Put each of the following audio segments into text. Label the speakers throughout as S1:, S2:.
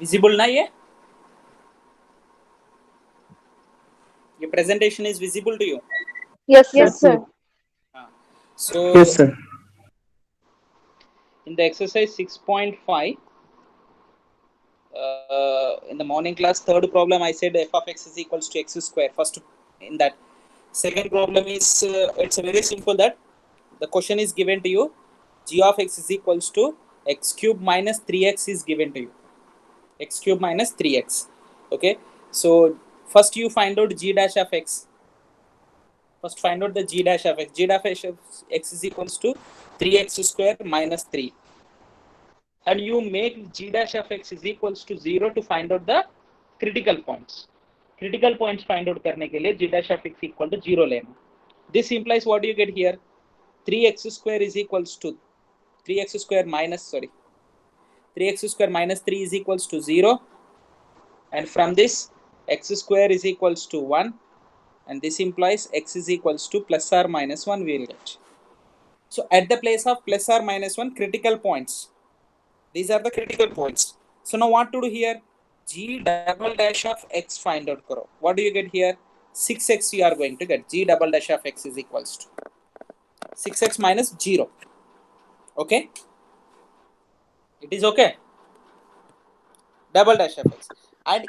S1: visible na ye presentation is visible to you?
S2: Yes, sir.
S3: Yes, sir.
S1: So
S4: Yes, sir.
S1: in the exercise 6.5 in the morning class, third problem I said f of x is equals to x square. First in that, second problem is it's very simple, that the question is given to you, g of x is equals to x cube minus 3x is given to you, x cube minus 3x. Okay, so first you find out g dash of x. First find out the g dash of x. G dash of x is equals to 3x square minus 3, and you make g dash of x is equals to 0 to find out the critical points. Critical points find out करने के लिए g dash of x equal to 0 लेना. This implies what do you get here? 3x square is equals to 3x square minus 3x square minus 3 is equals to 0, and from this x square is equals to 1, and this implies x is equals to plus or minus 1 we will get. So at the place of plus or minus 1, critical points, these are the critical points. So now what to do here? G double dash of x find out karo. What do you get here? 6x you are going to get. G double dash of x is equals to 6x minus 0. Okay, it is okay. Double dash of x, and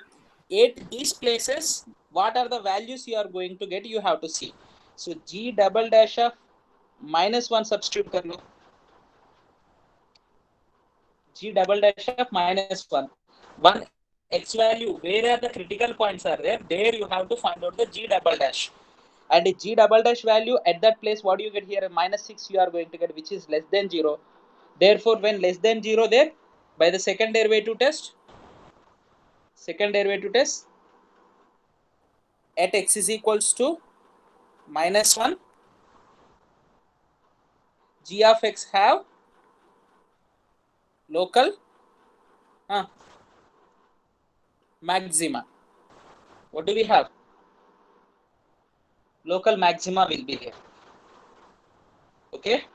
S1: at these places what are the values you are going to get, you have to see. So g double dash of minus 1 substitute kar lo. G double dash of minus 1. One x value, where are the critical points are there you have to find out the g double dash. And the g double dash value at that place, what do you get here? Minus 6 you are going to get, which is less than 0. Therefore, when less than 0 there, by the second derivative test, at x is equals to minus 1, g of x have local maxima. What do we have? Local maxima will be here. Okay,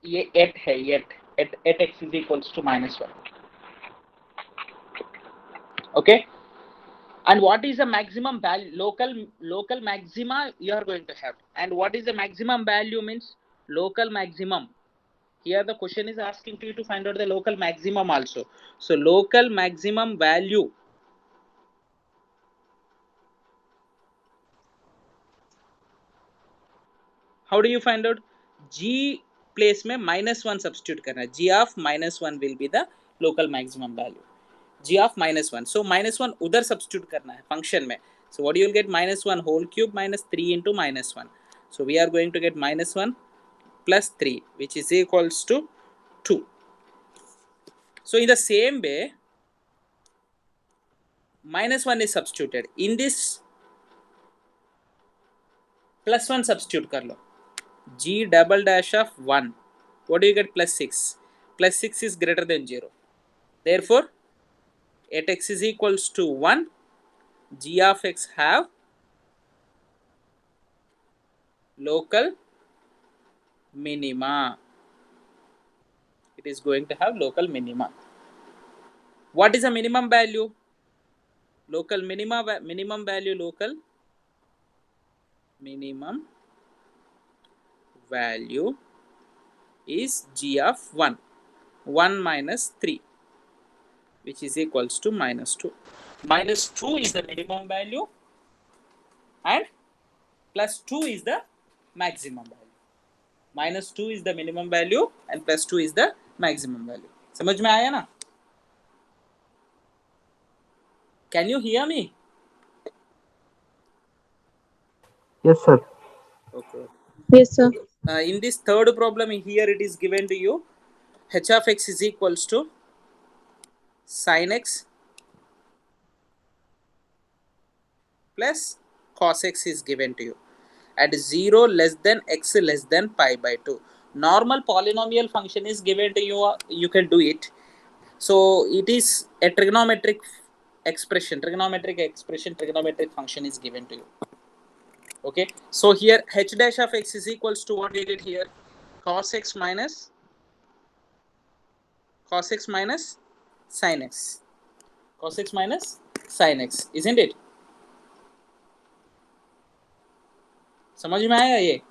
S1: ये 8 है, 8 x is equals to minus 1. Okay, and what is the maximum value? Local maxima you are going to have. And what is the maximum value means? Local maximum. Here the question is asking you to find out the local maximum also. So local maximum value, how do you find out? G place में minus 1 substitute करना है. G of minus 1 will be the local maximum value. G of minus 1. So minus 1 उधर substitute करना है function में. So what you will get? Minus 1 whole cube minus 3 into minus 1. So we are going to get minus 1 plus 3, which is equals to 2. So in the same way, minus 1 is substituted. In this plus 1 substitute कर लो. G double dash of 1. What do you get? Plus 6. Plus 6 is greater than 0. Therefore, at x is equals to 1, g of x have local minima. It is going to have local minima. What is the minimum value? Local minima, minimum value, local minimum value is g of 1. 1 minus 3, which is equals to minus 2. Minus 2 is the minimum value and plus 2 is the maximum value. Minus 2 is the minimum value and plus 2 is the maximum value. समझ में आया ना? Can you hear me?
S4: Yes, sir.
S1: Okay.
S2: Yes, sir.
S1: In this third problem here, it is given to you h of x is equals to sin x plus cos x is given to you at 0 less than x less than pi by 2. Normal polynomial function is given to you, you can do it. So it is a trigonometric function is given to you. Okay, so here h dash of x is equals to what we get here? Cos x minus cos x minus sin x. Cos x minus sin x, isn't it? समझ में आया ये?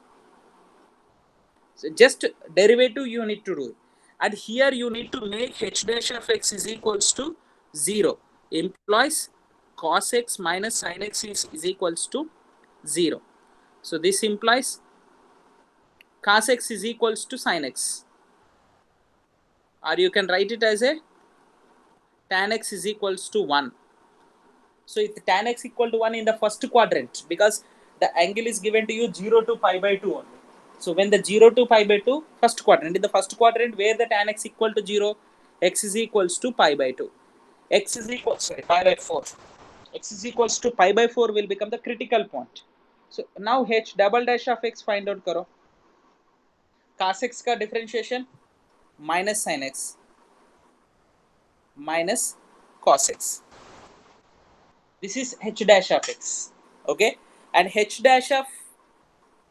S1: So just derivative you need to do, and here you need to make h dash of x is equals to 0, implies cos x minus sin x is equals to 0. So this implies cos x is equals to sin x, or you can write it as a tan x is equals to 1. So if tan x equal to 1 in the first quadrant, because the angle is given to you 0 to pi by 2 only. So when the 0 to pi by 2 first quadrant, in the first quadrant where the tan x equal to 0, x is equals to pi by 2. X is equal, sorry, pi by 4. X is equals to pi by 4 will become the critical point. So now h double dash of x find out karo. Cos x का differentiation minus sin x minus cos x. This is h dash of x, okay, and h dash of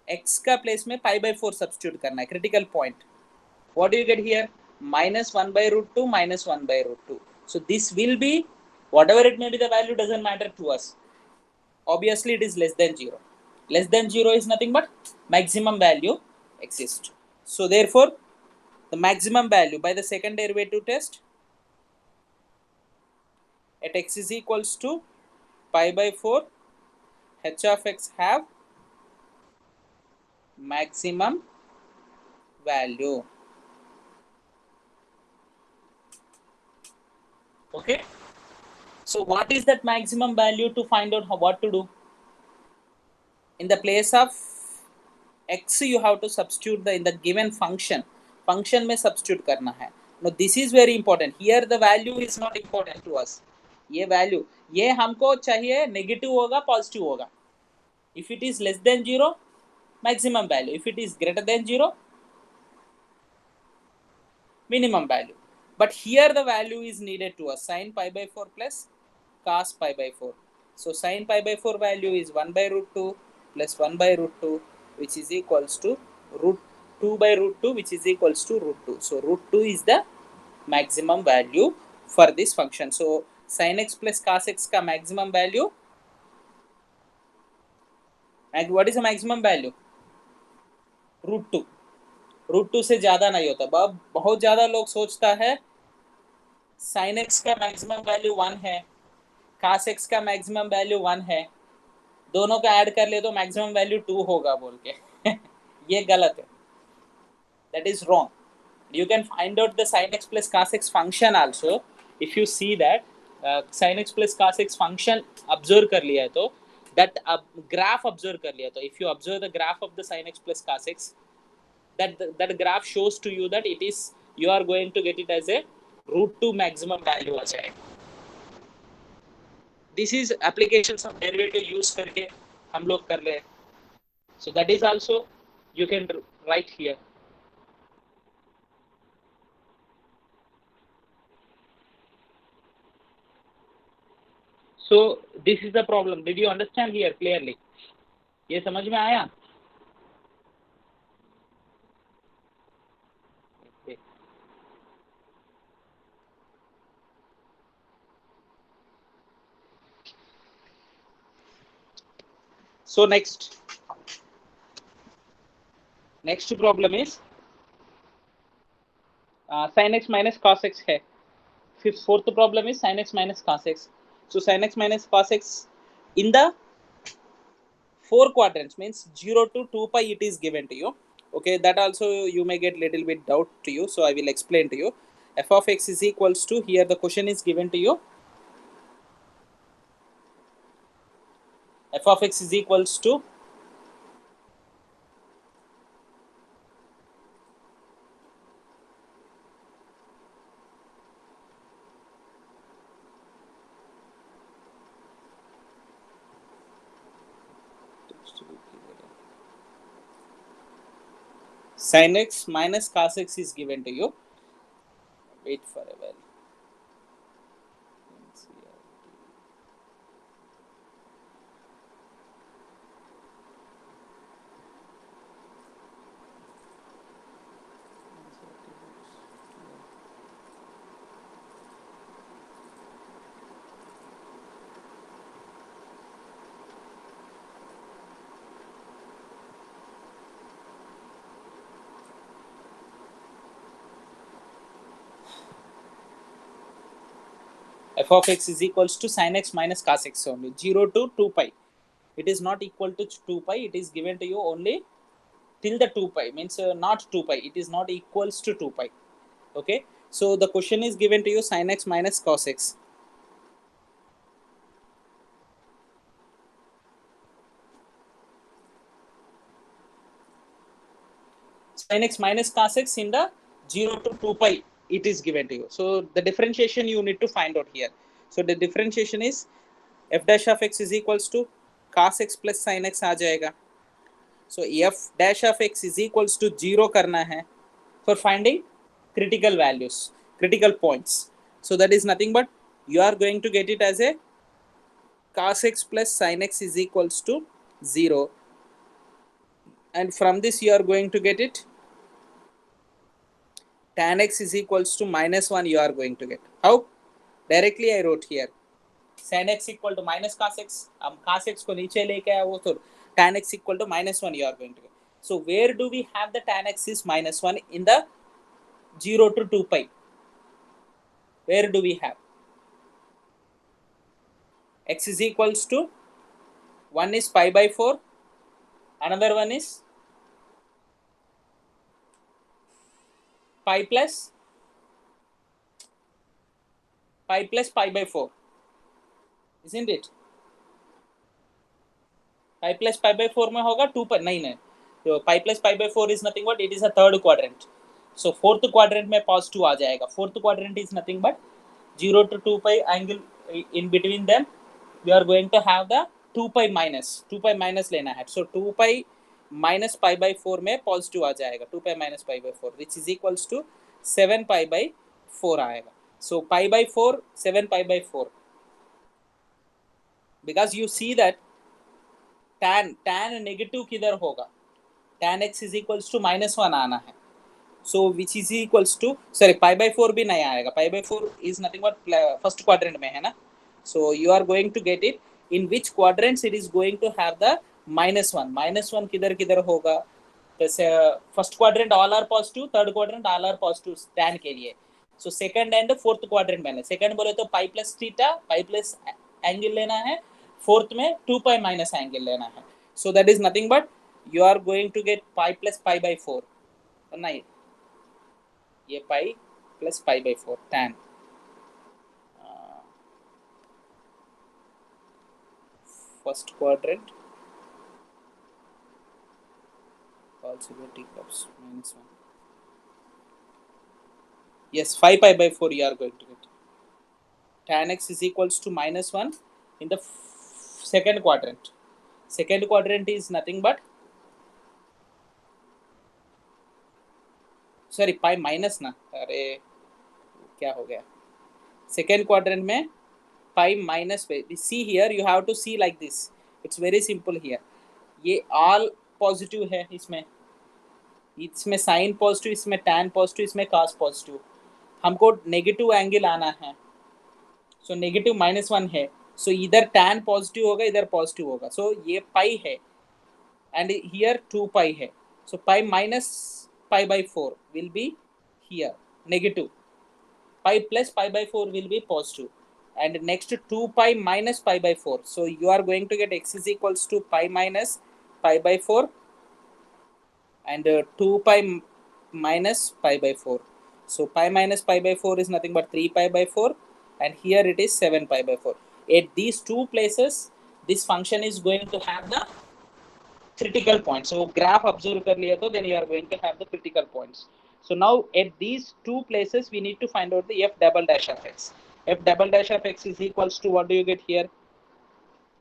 S1: x का place में pi by 4 substitute करना है, critical point. What do you get here? Minus 1 by root 2 minus 1 by root 2. So this will be, whatever it may be the value doesn't matter to us. Obviously it is less than 0. Less than 0 is nothing but maximum value exists. So therefore the maximum value by the second derivative test at x is equals to pi by 4, h of x have maximum value. Okay, so what is that maximum value? To find out what to do, in the place of x you have to substitute in the given function में substitute करना है. Now this is very important. Here the value is not important to us. ये value ये हमको चाहिए negative होगा positive होगा. If it is less than 0, maximum value. If it is greater than 0, minimum value. But here the value is needed to us, sin pi by 4 plus cos pi by 4. So sin pi by 4 value is 1 by root 2 plus 1 by root 2, which is equals to root 2 by root 2, which is equals to root 2. So root 2 is the maximum value for this function. So sin x plus cos x का maximum value, and what is the maximum value? root 2. Root 2 से ज्यादा नहीं होता. बहुत ज्यादा लोग सोचता है sin x का मैक्सिमम वैल्यू 1 है, cos x का मैक्सिमम वैल्यू 1 है, दोनों का ऐड कर ले तो मैक्सिमम वैल्यू 2 होगा बोल के. ये गलत है. That is wrong. You can find out the sin x plus cos x function also. If you see that sin x plus cos x function observe कर लिया है तो that graph observe कर लिया, तो if you observe the graph of the sin x plus cos x, that graph shows to you that it is, you are going to get it as a root 2 maximum value आ जाएगा. This is applications of derivative use करके हम लोग कर रहे हैं. So that is also you can write here. So this is the problem. Did you understand here clearly? ये समझ में आया? Okay. So next problem is sin x minus cos x है. Fourth problem is sin x minus cos x. So sin x minus cos x in the 4 quadrants means 0 to 2 pi it is given to you. Okay, that also you may get little bit doubt to you, so I will explain to you. F of x is equals to, here the question is given to you, f of x is equals to sin x minus cos x is given to you. Wait for a while. f of x is equals to sin x minus cos x only, 0 to 2 pi. It is not equal to 2 pi. It is given to you only till the 2 pi, means not 2 pi. It is not equals to 2 pi. Okay, so the question is given to you sin x minus cos x. Sin x minus cos x in the 0 to 2 pi it is given to you. So the differentiation you need to find out here. So the differentiation is f dash of x is equals to cos x plus sin x aa jayega. So f dash of x is equals to 0 karna hai for finding critical values, critical points. So that is nothing but you are going to get it as a cos x plus sin x is equals to 0, and from this you are going to get it tan x is equals to minus 1 you are going to get. How? Directly I wrote here sin x equal to minus cos x. हम cos x को नीचे लेके आए वो तो tan x equal to minus 1 you are going to get. So where do we have the tan x is minus 1 in the 0 to 2 pi? Where do we have? X is equals to 1 is pi by 4, another one is pi plus pi by 4, isn't it? Pi plus pi by 4 में होगा 2 pi, नहीं नहीं, तो pi plus pi by 4 is nothing but it is a third quadrant. So fourth quadrant में positive आ जाएगा. Fourth quadrant is nothing but 0 to 2 pi angle in between them. We are going to have the 2 pi minus लेना है. So 2 pi minus pi by 4 में positive आ जाएगा. 2 pi minus pi by 4 which is equals to 7 pi by 4 आएगा. So pi by 4, 7 pi by 4. Because you see that tan negative किधर होगा, tan x is equals to minus 1 आना है. So which is equals to, sorry, pi by 4 भी नहीं आएगा. Pi by 4 is nothing but first quadrant में है ना. So you are going to get it in which quadrants it is going to have the minus 1. Minus 1 किधर किधर होगा. जैसे first quadrant all are positive, third quadrant all are positive tan के लिए. So second and fourth quadrant मैंने second बोले तो pi plus theta, pi plus angle लेना है. Fourth में 2 pi minus angle लेना है. So that is nothing but you are going to get pi plus pi by 4. नहीं, ये pi plus pi by 4 tan. First quadrant possibility of minus 1. Yes, 5 pi by 4 you are going to get. Tan x is equals to minus 1 in the second quadrant. Second quadrant is nothing but, sorry, pi minus ना, अरे क्या हो गया. Second quadrant में pi minus, see here you have to see like this. It's very simple here. ये all positive है इसमें sign positive, इसमें tan पॉजिटिव, इसमें cos पॉजिटिव. हमको नेगेटिव एंगल आना है. सो नेगेटिव माइनस 1 है. सो इधर tan पॉजिटिव होगा, इधर पॉजिटिव होगा. सो ये पाई है एंड हियर 2 पाई है. So pi minus pi by 4 will be here negative. Pi plus pi by 4 will be positive. And next 2 pi minus pi by 4. So you are going to get x is equals to pi minus pi by 4 and 2 pi minus pi by 4. So pi minus pi by 4 is nothing but 3 pi by 4 and here it is 7 pi by 4. At these two places this function is going to have the critical points. So graph observe kar liya to then you are going to have the critical points. So now at these two places we need to find out the f double dash of x. F double dash of x is equals to, what do you get here?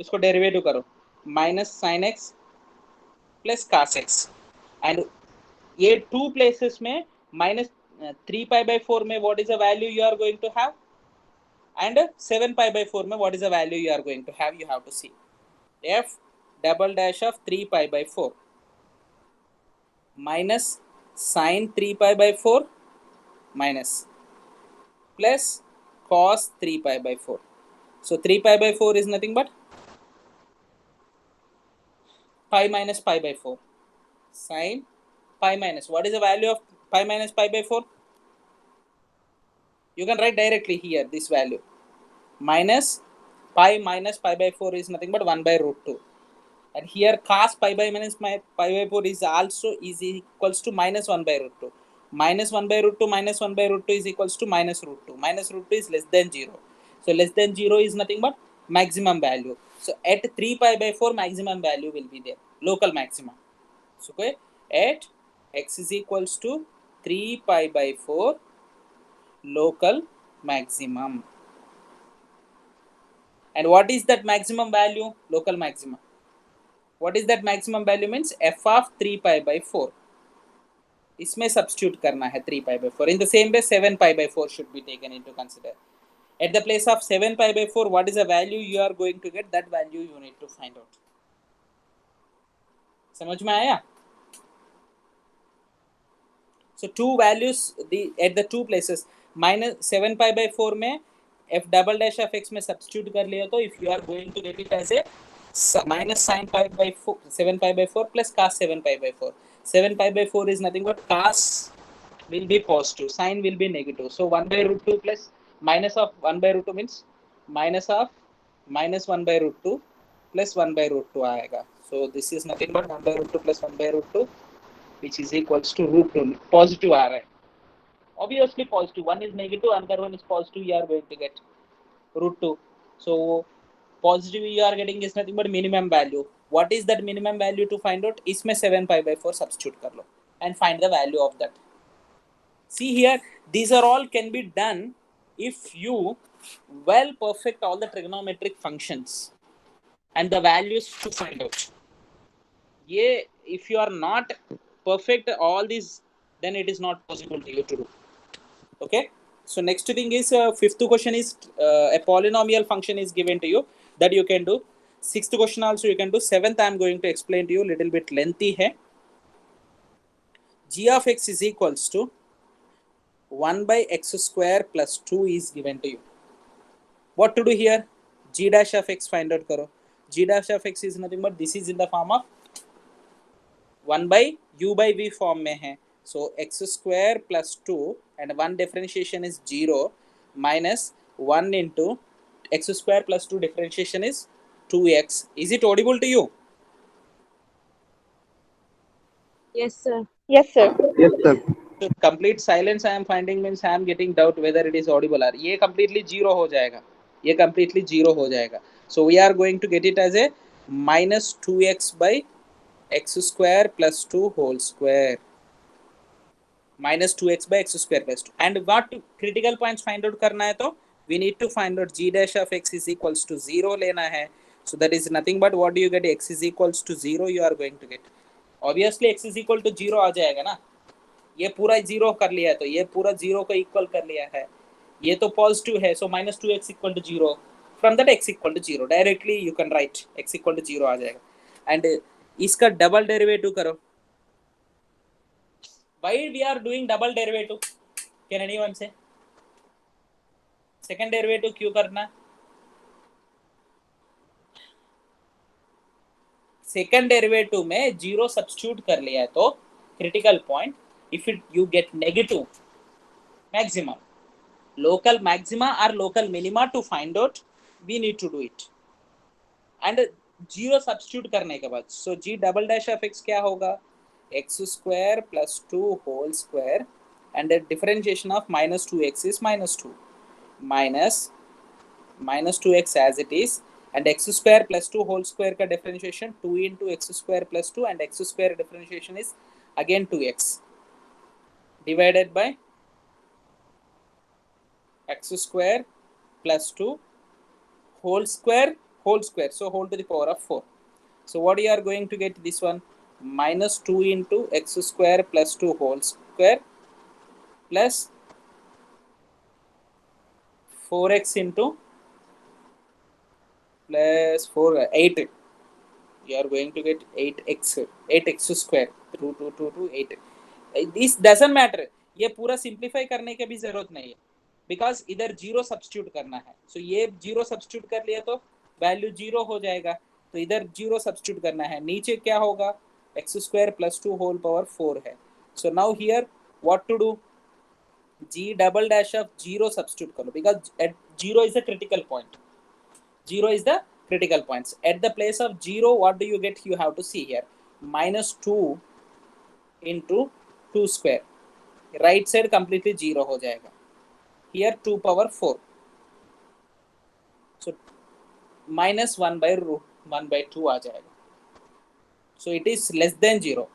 S1: इसको derivative करो, minus sine x plus cos x. And ये to places में minus 3 pi by 4 में what is the value you are going to have and 7 pi by 4 में what is the value you are going to have. You have to see f double dash of 3 pi by 4 minus sin 3 pi by 4 minus plus cos 3 pi by 4. So 3 pi by 4 is nothing but pi minus pi by 4 sin pi minus, what is the value of pi minus pi by 4? You can write directly here this value. minus pi by 4 is nothing but 1 by root 2. And here cos pi by minus pi by 4 is also is equals to minus 1 by root 2. Minus 1 by root 2 minus 1 by root 2 is equals to minus root 2. Minus root 2 is less than 0. So less than 0 is nothing but maximum value. So at 3 pi by 4 maximum value will be there. Local maximum. So okay, at x is equals to 3 pi by 4 local maximum. And what is that maximum value? Local maximum. What is that maximum value means? F of 3 pi by 4. इसमें substitute करना है 3 pi by 4. In the same way 7 pi by 4 should be taken into consider. At the place of 7 pi by 4, what is the value you are going to get? That value you need to find out. समझ में आया? So two values at the two places. Minus 7 pi by 4 में f double dash of x में substitute कर लिया तो if you are going to get it as a minus sin pi by 4, 7 pi by 4 plus cos 7 pi by 4. 7 pi by 4 is nothing but cos will be positive, sin will be negative. So 1 by root 2 plus minus of 1 by root 2 means minus of minus 1 by root 2 plus 1 by root 2 आएगा. So this is nothing but 1 by root 2 plus 1 by root 2 which is equals to root 2. Positive आ रहा है. Obviously positive. One is negative, another one is positive. You are going to get root 2. So positive you are getting is nothing but minimum value. What is that minimum value to find out? इसमें 7 pi by 4 substitute कर लो and find the value of that. See here, these are all can be done if you well perfect all the trigonometric functions and the values to find out. Yeah, if you are not perfect all these, then it is not possible to you to do. Okay, so next thing is fifth question is a polynomial function is given to you that you can do. Sixth question also you can do. Seventh I am going to explain to you, little bit lengthy hai. G of x is equals to 1 by x square plus 2 is given to you. What to do here? G dash of x find out karo. G dash of x is nothing but this is in the form of 1 by u by v form में है. So x square plus 2 and 1 differentiation is 0 minus 1 into x square plus 2 differentiation is 2x. Is it audible to you?
S2: Yes, sir.
S3: Yes, sir.
S4: Yes, sir.
S1: So complete silence I am finding means I am getting doubt whether it is audible or ये completely 0 हो जाएगा. ये completely 0 हो जाएगा. So we are going to get it as a minus 2x by x square plus 2 whole square. Minus 2x by x square plus 2. And what critical points find out करना है तो we need to find out g dash of x is equals to 0 लेना है. So that is nothing but what do you get? X is equals to 0 you are going to get. Obviously x is equal to 0 आ जाएगा ना. ये पूरा 0 कर लिया है तो ये पूरा 0 को इक्वल कर लिया है. ये तो पॉजिटिव है so minus 2x equal to 0. From that x equal to 0 directly you can write x equal to 0 आ जाएगा. And इसका डबल डेरिवेटिव करो. Why we are doing double derivative? Can anyone say? Second derivative क्यों करना? Second derivative में 0 substitute कर लिया है तो critical point if it you get negative maximum, local maxima or local minima to find out we need to do it. And 0 substitute करने के बाद so g double dash of x क्या होगा? X square plus 2 whole square and the differentiation of minus 2x is minus 2 minus 2x as it is and x square plus 2 whole square का differentiation 2 into x square plus 2 and x square differentiation is again 2x divided by x square plus 2 whole square so whole to the power of 4. So what you are going to get this one? Minus 2 into x square plus 2 whole square plus 4x into plus 4 8. You are going to get 8x square 2 8. This doesn't matter. ये पूरा simplify करने की भी जरूरत नहीं है because इधर 0 substitute करना है. सो ये 0 सब्स्टिट्यूट कर लिया तो वैल्यू 0 हो जाएगा. तो इधर 0 सब्स्टिट्यूट करना है. नीचे क्या होगा? x square plus 2 whole power 4 है. So now here what to do? g double dash of 0 substitute karo, because at 0 is the critical point. 0 is the critical points. At the place of 0, what do you get? You have to see here. Minus 2 into 2 square. Right side completely 0 ho jayega. Here 2 power 4. So minus 1 by root 1 by 2 aa jayega. So it is less than 0.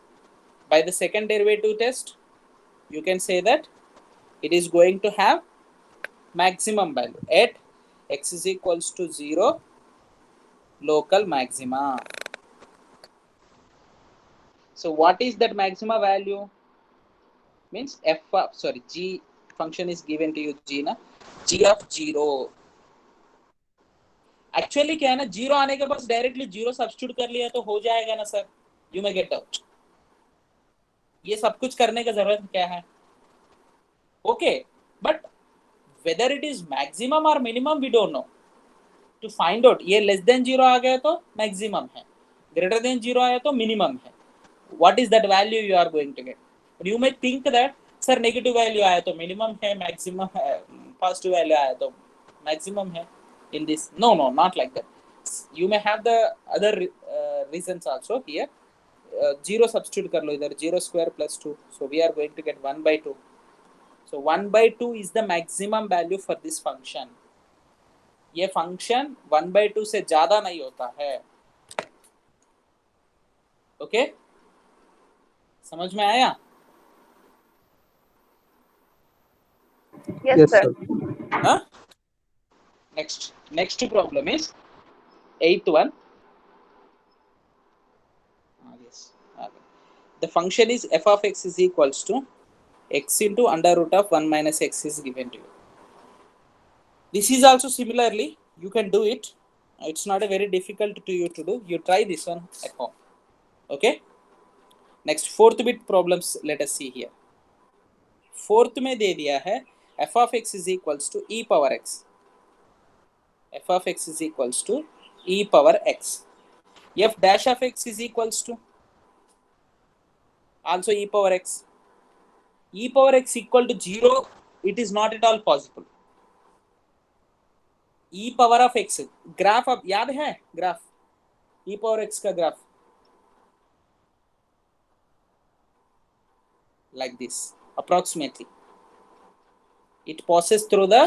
S1: By the second derivative test, you can say that it is going to have maximum value at x is equals to 0 local maxima. So what is that maxima value? Means f of, sorry, g function is given to you, g na, g of 0. Actually क्या है ना, 0 आने के बाद directly 0 substitute कर लिया तो हो जाएगा ना sir, you may get out. ये सब कुछ करने का जरूरत क्या है? Okay, but whether it is maximum और minimum we don't know. To find out, ये लेस देन 0 आ गया तो मैक्सिमम है, ग्रेटर देन 0 आया तो मिनिमम है. What is that value you are going to get? You may think that sir negative value आया तो मिनिमम है, मैक्सिमम है, पॉजिटिव वैल्यू आया तो मैक्सिमम है. In this, no, not like that. You may have the other reasons also here. 0 substitute kar lo idhar, 0 square plus 2, so we are going to get 1 by 2. So 1 by 2 is the maximum value for this function. ये function 1 by 2 से ज्यादा नहीं होता है. Okay, समझ में आया?
S2: Yes, sir.
S1: Huh? Next problem is 8th one. Yes. Okay. The function is f of x is equals to x into under root of 1 minus x is given to you. This is also similarly, you can do it. It's not a very difficult to you to do. You try this one at home. Okay. Next, 4th bit problems, let us see here. 4th में दे दिया है f of x is equals to e power x. f of x is equals to e power x. F dash of x is equals to also e power x. E power x equal to 0, it is not at all possible. E power of x, graph अब याद है? Graph e power x का graph like this approximately. It passes through the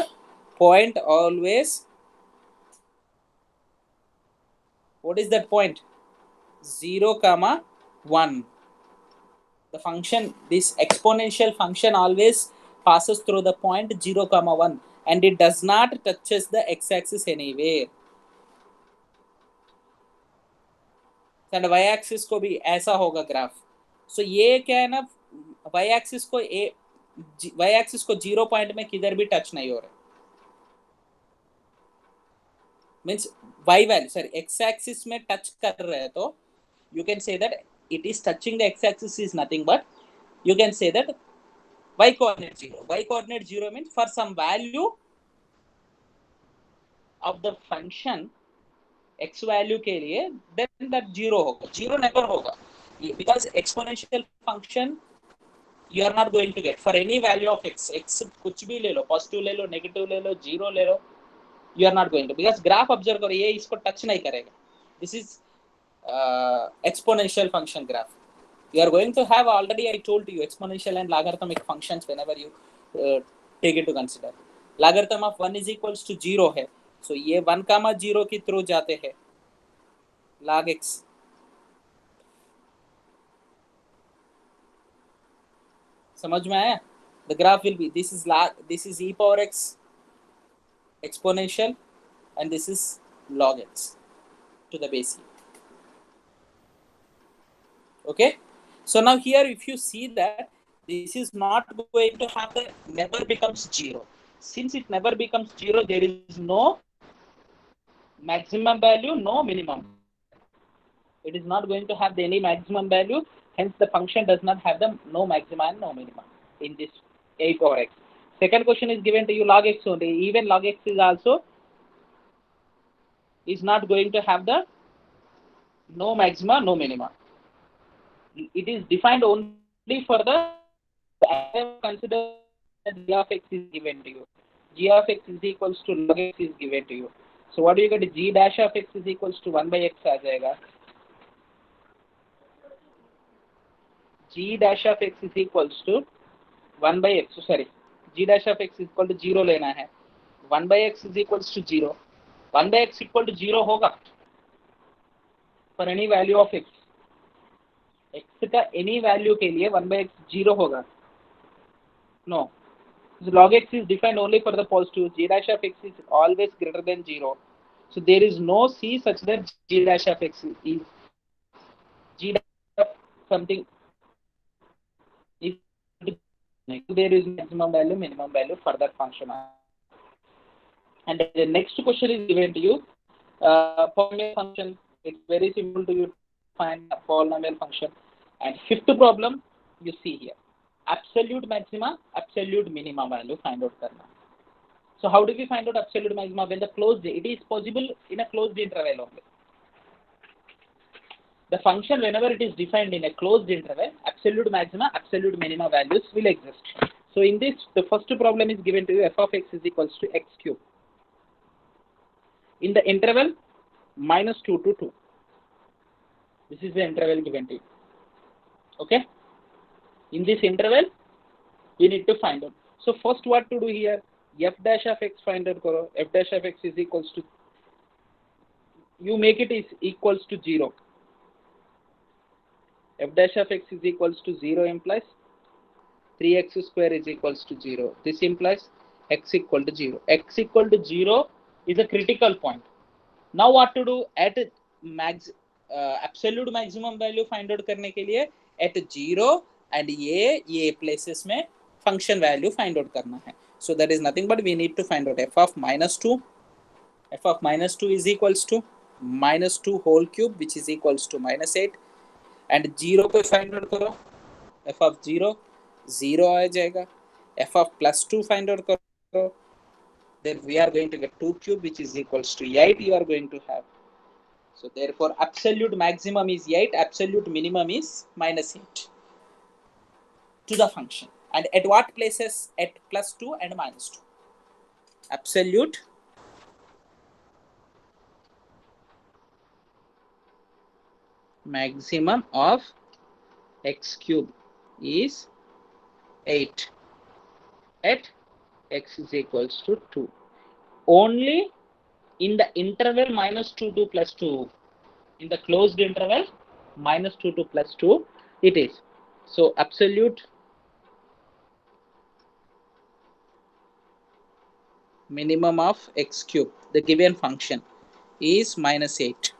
S1: point always. What is that point? 0, 1. The function, this exponential function always passes through the point 0, 1, and it does not touches the x-axis anywhere. And y-axis को भी ऐसा होगा graph. So ये क्या है ना, y-axis को 0 point में किधर भी टच नहीं हो रहा. Means y value, sorry, x axis में टच कर रहे हैं तो you can say that it is touching the x axis is nothing but you can say that y coordinate 0. Y coordinate 0 means for some value of the function x value के लिए then that 0 होगा. 0 never होगा because exponential function you are not going to get for any value of x. x कुछ भी ले लो, positive ले लो, negative ले लो, 0 ले लो, you are not going to, because graph observe करो, ये इसको टच नहीं करेगा. This is exponential function graph. You are going to have, already I told you, exponential and logarithmic functions whenever you take it to consider. Logarithm of 1 is equals to 0 है, so ये 1, 0 की through जाते हैं log x. समझ में आया? The graph will be, this is e power x exponential and this is log x to the base e. Okay, so now here if you see that this is not going to have the, never becomes 0. Since it never becomes 0, there is no maximum value, no minimum. It is not going to have any maximum value, hence the function does not have the no maxima and no minima in this a power x. Second question is given to you log x only. Even log x is also is not going to have the no maxima, no minima. It is defined only for the consider g of x is given to you. G of x is equals to log x is given to you. So what do you get? G dash of x is equals to 1 by x आ जाएगा. G dash of x is equals to 1 by x. Sorry, G dash of x is equal to 0 लेना है. 1 by x is equals to 0. 1 by x equal to 0 होगा for any value of x. x का any value के लिए 1 by x 0 होगा. No. Log x is defined only for the positive. G dash of x is always greater than 0. So there is no C such that G dash of x is G dash of something is there is maximum value, minimum value for that function. And the next question is given to you. Polynomial function. It's very simple to you find a polynomial function. And fifth problem you see here. Absolute maxima, absolute minimum value find out करना. So how do we find out absolute maxima when the closed? It is possible in a closed interval only. The function whenever it is defined in a closed interval, absolute maxima, absolute minima values will exist. So in this, the first problem is given to you: f of x is equals to x cube. In the interval -2 to 2. This is the interval given to you. Okay. In this interval, you need to find out. So first, what to do here? F dash of x find out karo. F dash of x is equals to, you make it is equals to 0. F dash of x is equals to 0 implies 3x square is equals to 0. This implies x equal to 0. X equal to 0 is a critical point. Now what to do? At absolute maximum value find out करने के लिए at 0 and ये places में function value find out करना है. So that is nothing but we need to find out f of -2. F of -2 is equals to -2 whole cube, which is equals to -8. And 0 पे find out करो. F of 0 0 आ जाएगा. F of +2 find out करो. Then we are going to get 2 cube, which is equals to 8 you are going to have. So therefore absolute maximum is 8, absolute minimum is -8 to the function. And at what places? At +2 and -2. Absolute maximum of x cube is 8 at x is equals to 2. Only in the interval -2 to +2. In the closed interval -2 to +2 it is. So absolute minimum of x cube, the given function, is -8.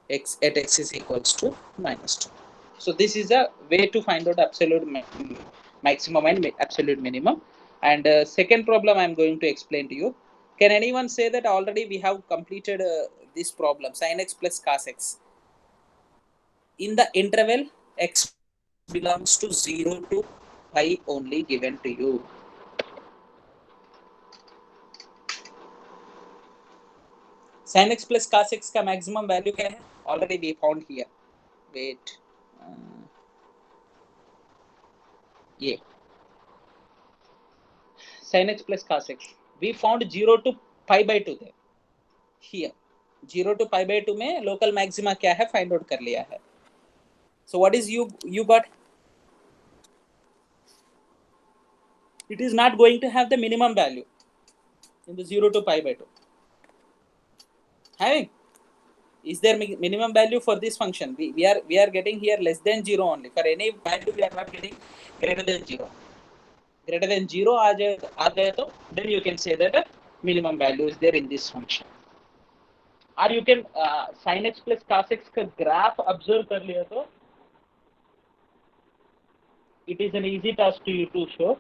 S1: X at x is equals to -2. So this is a way to find out absolute maximum and absolute minimum. And second problem I am going to explain to you. Can anyone say that already we have completed this problem, sin x plus cos x? In the interval x belongs to 0 to pi only given to you. Sin x plus cos x का maximum value क्या है? Already we found here. Wait. Yeah. Sin x plus cos x. We found 0 to pi by 2 there. Here. 0 to pi by 2 में local maxima क्या है? Find out कर लिया है. So what is you got? It is not going to have the minimum value in the 0 to pi by 2. Having? Is there minimum value for this function? We are getting here less than 0 only. For any value we are not getting greater than 0. Greater than 0 आ जाए तो then you can say that minimum value is there in this function. Or you can sin x plus cos x का graph observe कर लिया तो it is an easy task to you to show.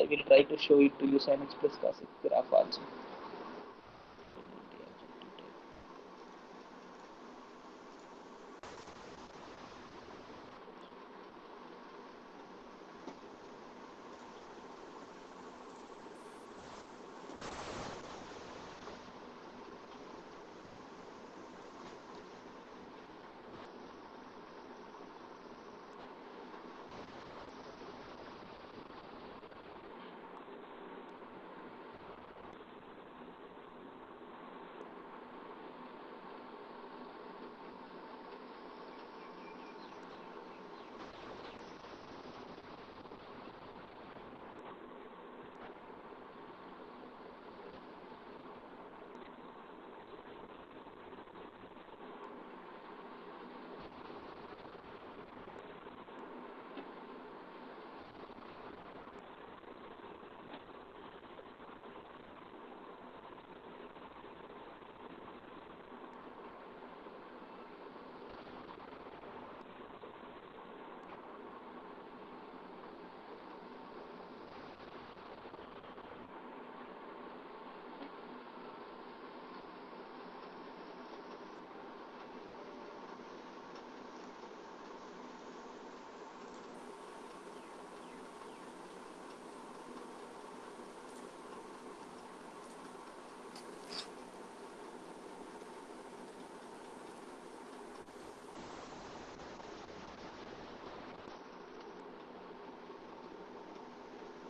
S1: I will try to show it to you, sin x plus cos x graph also.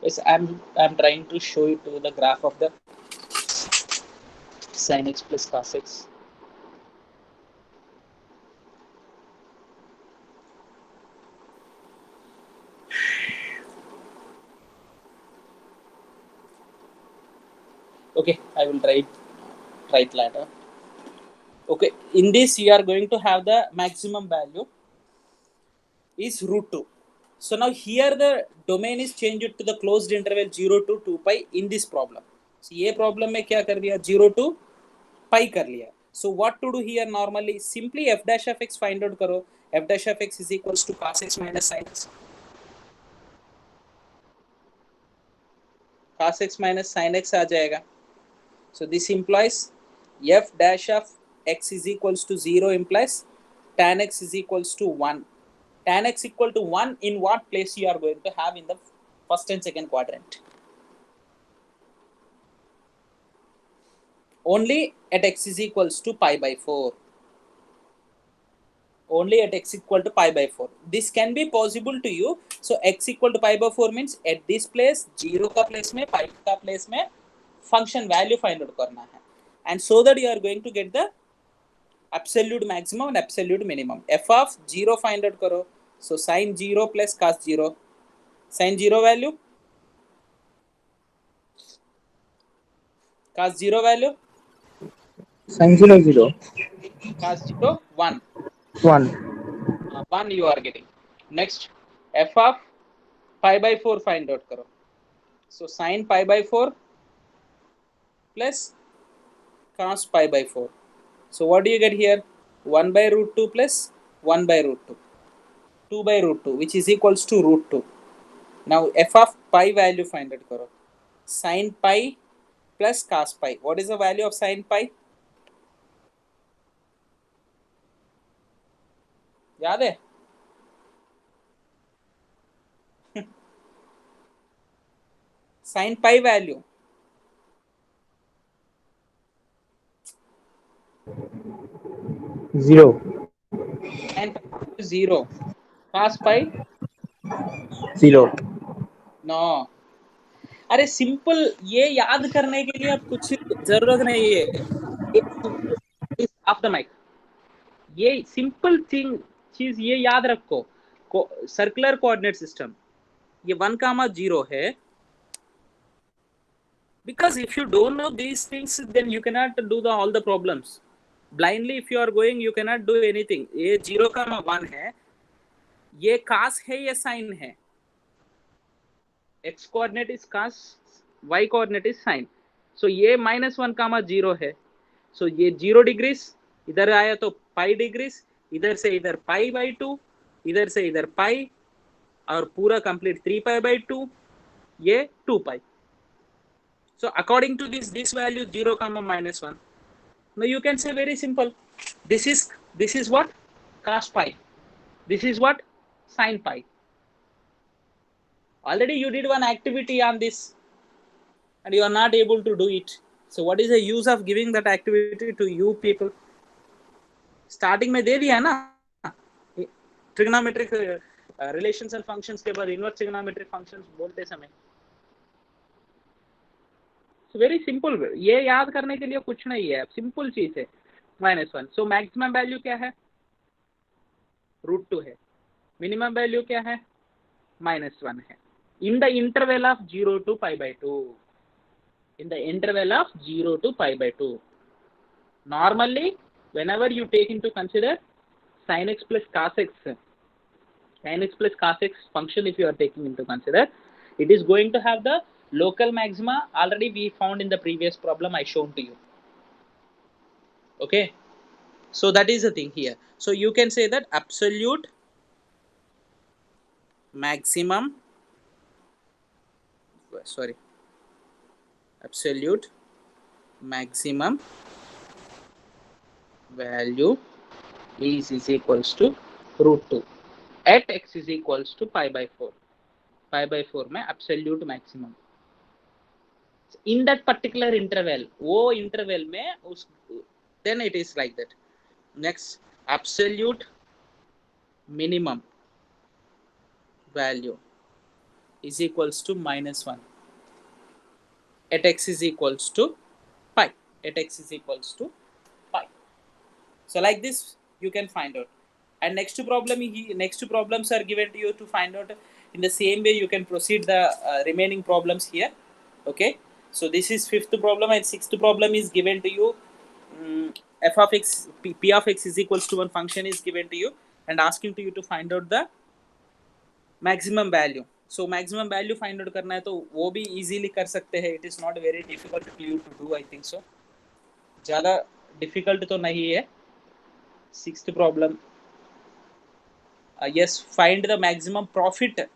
S1: Yes, I'm trying to show you to the graph of the sin x plus cos x. Okay, I will try it later. Okay, in this you are going to have the maximum value is root 2. So now here the domain is changed to the closed interval 0 to 2 pi in this problem. So ये problem में क्या कर दिया 0 to pi कर लिया. So what to do here normally? Simply f dash of x find out करो. F dash of x is equals to cos x minus sin x. Cos x minus sin x आ जाएगा. So this implies f dash of x is equals to 0 implies tan x is equals to 1. Tan x equal to 1 in what place you are going to have in the first and second quadrant? Only at x is equals to pi by 4. Only at x equal to pi by 4. This can be possible to you. So x equal to pi by 4 means at this place 0 का place में pi का place में function value find out करना है. And so that you are going to get the absolute maximum and absolute minimum. F of 0 find out करो. So sin 0 plus cos 0. Sin 0 value, cos 0 value,
S4: Sin 0 0.
S1: cos 0 1.
S4: 1.
S1: 1 you are getting. Next f of pi by 4 find out करो. So sin pi by 4 plus cos pi by 4. So what do you get here? 1 by root 2 plus 1 by root 2. 2 by root 2 which is equals to root 2. Now f of pi value find out करो. Sin pi plus cos pi. What is the value of sin pi? याद है? Sin pi value
S4: 0.
S1: sin pi 0. Cos pi
S4: 0.
S1: no. अरे simple ये याद करने के लिए अब कुछ जरूरत नहीं है. ऑफ द माइक ये सिंपल थिंग चीज ये याद रखो. सर्कुलर कोऑर्डिनेट सिस्टम ये 1 कामा 0 है. Because if you don't know these things then you cannot do all the problems blindly. If you are going you cannot do anything. ये 0 कामा 1 है, ये cos है, ये sin है. x coordinate is cos, y coordinate is sin. So ये -1 कामा 0 है. So ये 0 degrees इधर आया तो पाई डिग्रीज, इधर से इधर पाई बाई 2, इधर से इधर पाई और पूरा कंप्लीट 3 पाई बाई 2, ये 2 पाई. So according to this value 0 comma -1. Now you can say very simple. This is what? Cos pi. This is what? Sin pi. Already you did one activity on this and you are not able to do it. So what is the use of giving that activity to you people? Starting में दे दिया ना trigonometric relations and functions के बाद inverse trigonometric functions बोलते समय. Very simple. ये याद करने के लिए कुछ नहीं है, सिंपल चीज है. -1. सो मैक्सिमम वैल्यू क्या है? √2 है. मिनिमम वैल्यू क्या है? -1 है. In the interval of 0 to pi by 2. In the interval of 0 to pi by 2. Normally, whenever you take into consider sin x plus cos x function, if you are taking into consider, it is going to have the local maxima already we found in the previous problem I shown to you. Okay, so that is the thing here. So you can say that absolute maximum, sorry, absolute maximum value is equals to √2 at x is equals to pi by 4. pi by 4 में absolute maximum in that particular interval. वो interval में उस then it is like that. Next, absolute minimum value is equals to minus 1 at x is equals to pi. At x is equals to pi. So like this you can find out. And next two problems are given to you to find out. In the same way you can proceed the remaining problems here. Okay, so this is fifth problem, and sixth problem is given to you. F of x, p of x is equals to one function is given to you and asking to you to find out the maximum value. So maximum value find out करना है तो वो भी easily कर सकते हैं. It is not very difficult to you to do, I think so. ज़्यादा difficult तो नहीं है. Sixth problem. Yes, find the maximum profit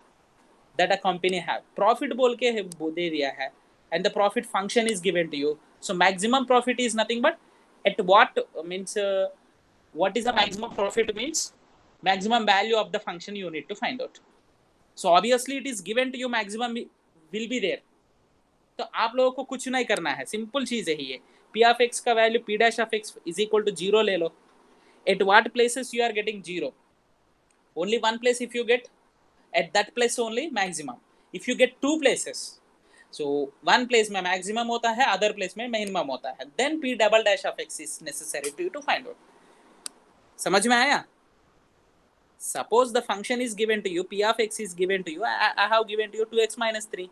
S1: that a company have. Profit बोल के दे दिया है, and the profit function is given to you. So maximum profit is nothing but at what means what is the maximum profit means maximum value of the function you need to find out. So obviously it is given to you maximum will be there. तो आप लोगों को कुछ नहीं करना है, simple चीज है ये. P of x का value P dash of x is equal to 0 ले लो. At what places you are getting 0? Only one place if you get, at that place only maximum. If you get two places, so one place में maximum होता है, other place में minimum होता है, then P double dash of x is necessary to you to find out. समझ में आया? Suppose the function is given to you, P of x is given to you, I have given to you 2x minus 3.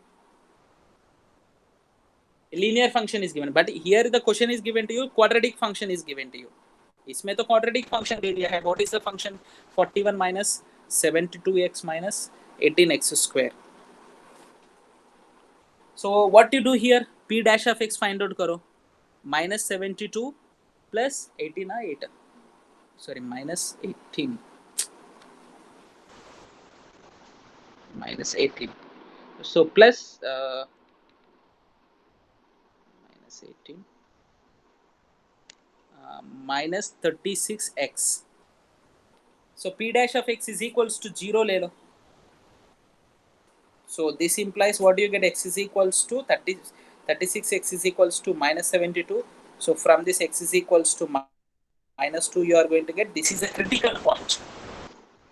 S1: Linear function is given, but here the question is given to you, quadratic function is given to you. इसमें तो quadratic function दे दिया है. What is the function? 41 minus 72x minus 18x square. So what you do here? P dash of x find out करो. Minus 72 plus 18 8. Sorry, minus 18. Minus 18. So plus minus 18. Minus 36x. So P dash of x is equals to 0 ले लो. So this implies what do you get? X is equals to 36x is equals to minus 72. So from this x is equals to minus 2 you are going to get, this is a critical point.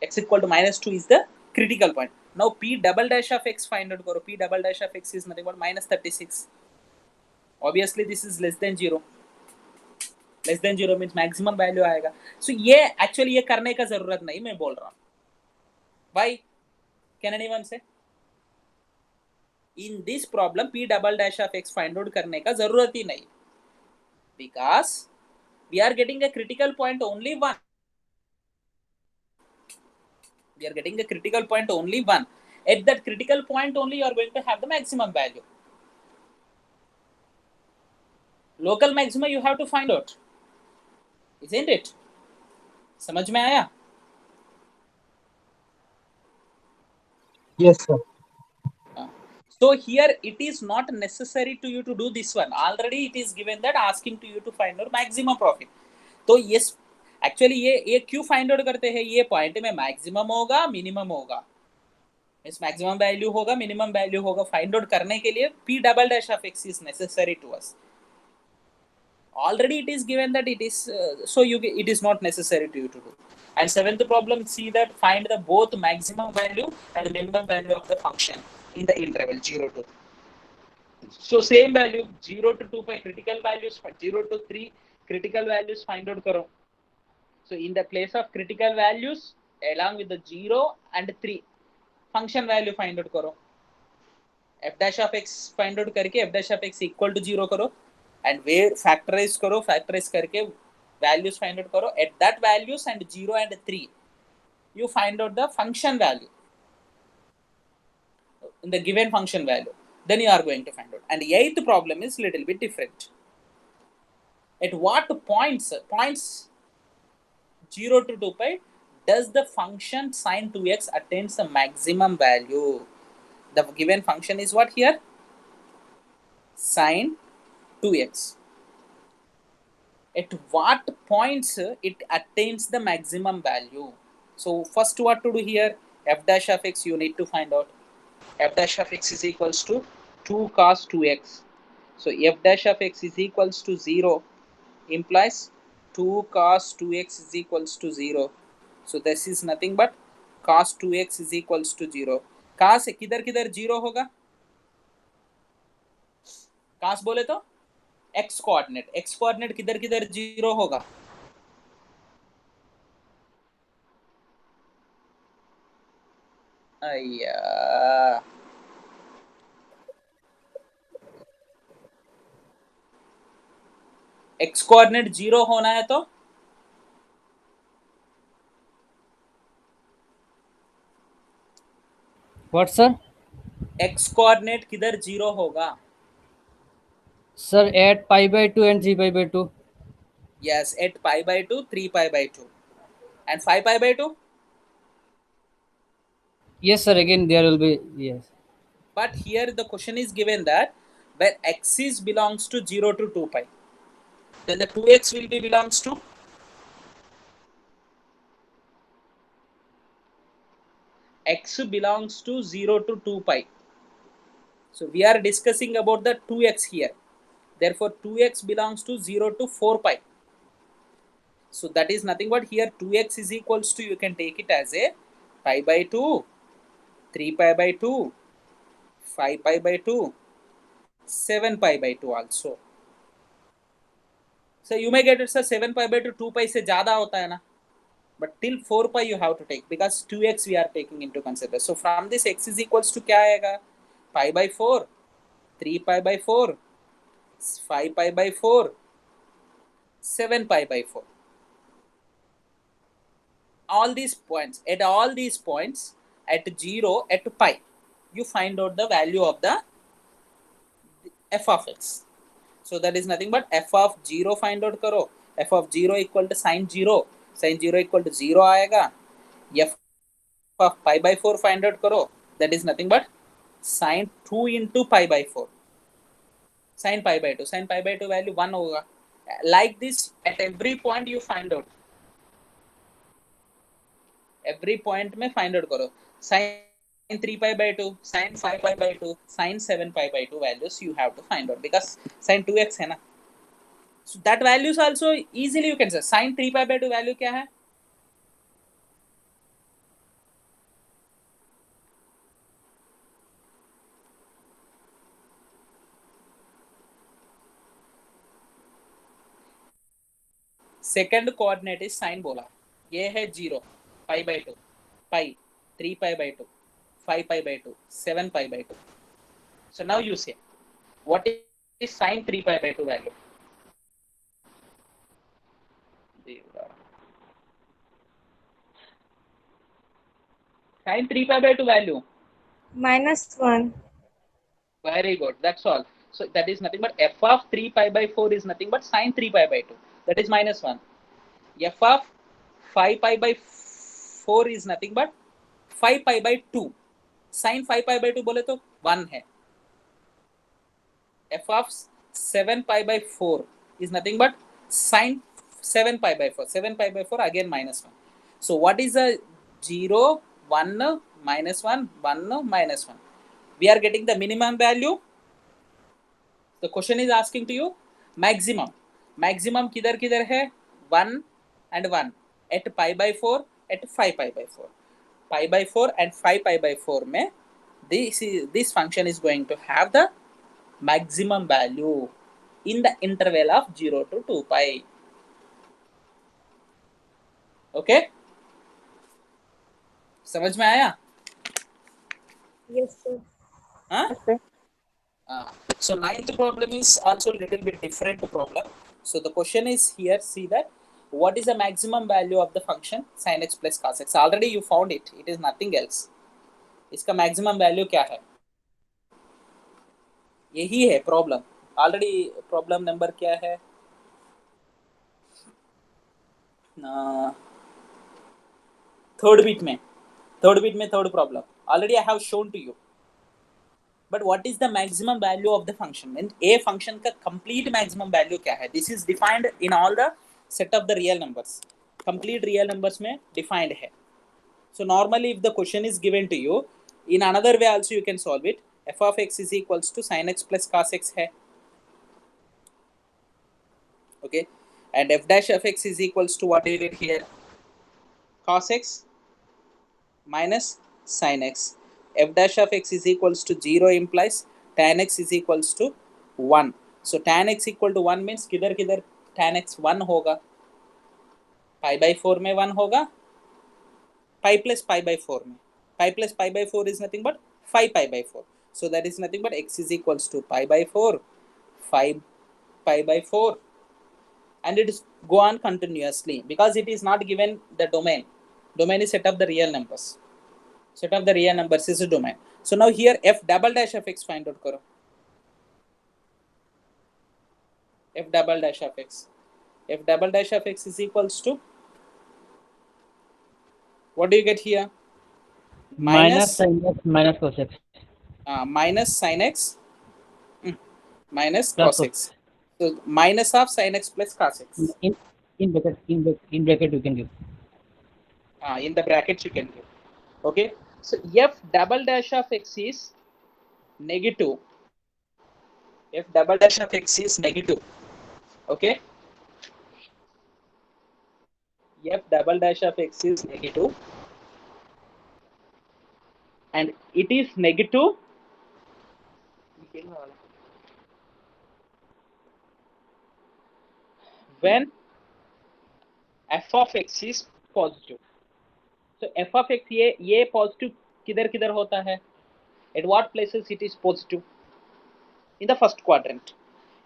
S1: X equal to minus 2 is the critical point. Now P double dash of x find out करो. P double dash of x is nothing but minus 36. Obviously this is less than 0. Less than 0 means maximum value आएगा. So ये actually ये करने का जरूरत नहीं, मैं बोल रहा हूँ. Why? Can anyone say? In this problem P double dash of x find out करने का जरूरत ही नहीं, because we are getting a critical point only one. We are getting a critical point only one. At that critical point only you are going to have the maximum value. Local maxima you have to find out, isn't it? समझ में आया?
S4: Yes, sir.
S1: So here it is not necessary to you to do this one. Already it is given that asking to you to find out maximum profit. तो yes, actually ये क्यों find out करते हैं? ये point में maximum होगा, minimum होगा. Means maximum value होगा, minimum value होगा. Find out करने के लिए P double dash of x is necessary to us. Already it is given that it is it is not necessary to you to do. And seventh problem, see that find the both maximum value and minimum value of the function in the interval 0 to 3. So same value 0 to 2 pi critical values, 0 to 3 critical values find out karo. So in the place of critical values along with the 0 and 3 function value find out karo. F dash of x find out करके f dash of x equal to 0 करो, and where factorize करो, factorize करके values find out करो. At that values and 0 and 3 you find out the function value in the given function value, then you are going to find out. And the eighth problem is little bit different. At what points 0 to 2 pi does the function sin 2x attains the maximum value? The given function is what here? Sin 2x. At what points it attains the maximum value? So first what to do here? F dash of x you need to find out. F dash of x is equals to 2 cos 2x. So f dash of x is equals to 0 implies 2 cos 2x is equals to 0. So this is nothing but cos 2x is equals to 0. कहां से किधर किधर zero होगा? कहां से बोले तो x coordinate किधर किधर जीरो होगा? अय्या, एक्स कोऑर्डिनेट जीरो होना है तो
S3: What, sir?
S1: एक्स कोऑर्डिनेट किधर जीरो होगा?
S3: Sir, at pi by 2 and 3 pi by 2.
S1: Yes, at pi by 2, 3 pi by 2 and 5 pi by 2.
S3: Yes, sir. Again, there will be yes.
S1: But here the question is given that when x is belongs to 0 to 2 pi, then the 2x will be belongs to x belongs to 0 to 2 pi. So we are discussing about the 2x here. Therefore 2x belongs to 0 to 4 pi. So that is nothing but here 2x is equals to, you can take it as a pi by 2, 3 pi by 2, 5 pi by 2, 7 pi by 2 also. So you may get it, sir, 7 pi by 2 2 pi से ज़्यादा होता है ना, but till 4 pi you have to take because 2x we are taking into consideration. So from this x is equals to क्या आएगा? Pi by 4, 3 pi by 4, 5 pi by 4, 7 pi by 4. All these points, at all these points, at 0, at pi, you find out the value of the f of x. So that is nothing but f of 0 find out करो. F of 0 equal to sin 0. Sin 0 equal to 0 आएगा. F of pi by 4 find out करो. That is nothing but sin 2 into pi by 4. Sin pi by 2. Sin pi by 2 value 1 होगा. Like this, at every point you find out. Every point में find out करो. Sin 3 pi by 2, sin 5 pi by 2, sin 7 pi by 2 values you have to find out because sin 2x है ना. So that values also easily you can say. Sin 3 pi by 2 value क्या है? Second coordinate is sine बोला, ये है 0, pi by 2, pi 3 pi by 2, 5 pi by 2, 7 pi by 2. So now you say what is sin 3 pi by 2 value? Sin 3 pi by 2 value
S2: -1.
S1: very good, that's all. So that is nothing but f of 3 pi by 4 is nothing but sin 3 pi by 2, that is -1. F of 5 pi by 4 is nothing but 5 pi by 2. sin 5 pi by 2 बोले तो 1 है. F of 7 pi by 4 is nothing but sin 7 pi by 4. 7 pi by 4 again -1. So what is the 0, 1, -1, 1, -1? We are getting the minimum value. The question is asking to you maximum. Maximum किधर किधर है? 1 and 1 at pi by 4, at 5 pi by 4. Pi by 4 and 5 pi by 4 में this function is going to have the maximum value in the interval of 0 to 2 pi. Okay? समझ में आया?
S2: Yes, sir.
S1: Huh?
S2: Yes, sir.
S1: So ninth problem is also a little bit different problem. So the question is here, see that what is the maximum value of the function sin x plus cos x? Already you found it. It is nothing else. इसका maximum value क्या है? यही है problem. Already problem number क्या है? Third bit में third problem already I have shown to you. But what is the maximum value of the function? And a function का complete maximum value क्या है? This is defined in all the set of the real numbers. Complete real numbers में defined है. So normally if the question is given to you, in another way also you can solve it. F of x is equals to sin x plus cos x है. Okay. And f dash of x is equals to what is it here? Cos x minus sin x f dash of x is equals to 0 implies tan x is equals to 1. So tan x equal to 1 means किधर किधर tan x 1 होगा, pi by 4 में 1 होगा, pi plus pi by 4 में, pi plus pi by 4 is nothing but 5 pi by 4. So that is nothing but x is equals to pi by 4, 5 pi by 4, and it is go on continuously because it is not given the domain. Domain is set of the real numbers. Set of the real numbers is a domain. So now here f double dash of x find out karo. F double dash of x. F double dash of x is equals to, what do you get here?
S3: Minus sin x minus cos x
S1: Minus sin x minus
S3: plus
S1: cos x. So minus of sin x plus cos x.
S3: in bracket you can give.
S1: In the brackets you can give. Okay. So f double dash of x is negative. F double dash of x is negative. Okay. F double dash of x is negative, and it is negative when f of x is positive. So f of x ये positive किधर किधर होता है? At what places it is positive? In the first quadrant.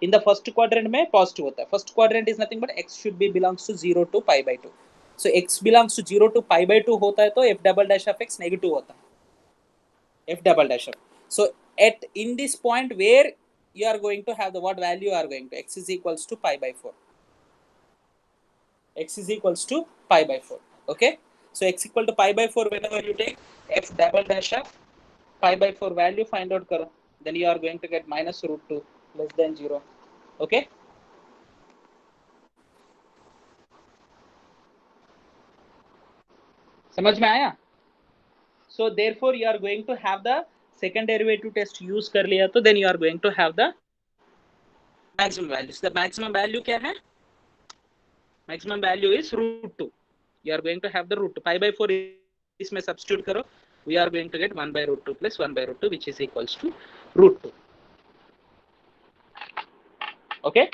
S1: In the first quadrant में positive होता है. First quadrant is nothing but x should be belongs to 0 to pi by 2. So x belongs to 0 to pi by 2 होता है तो f double dash of x negative होता है. F double dash of. So at in this point where you are going to have the what value you are going to, x is equals to pi by 4. X is equals to pi by 4. Okay. So x equal to pi by 4 whenever you take f double dash of pi by 4 value find out karo, then you are going to get minus root 2 less than 0. Okay. समझ में आया? So therefore you are going to have the second derivative test use कर लिया तो then you are going to have the maximum values. The maximum value क्या है? Maximum value is root 2. You are going to have the root 2. Pi by 4 इसमें substitute करो. We are going to get 1 by root 2 plus 1 by root 2 which is equals to root 2. Okay?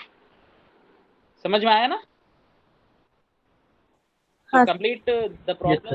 S1: समझ में आया ना? So complete the problem.
S3: Yes,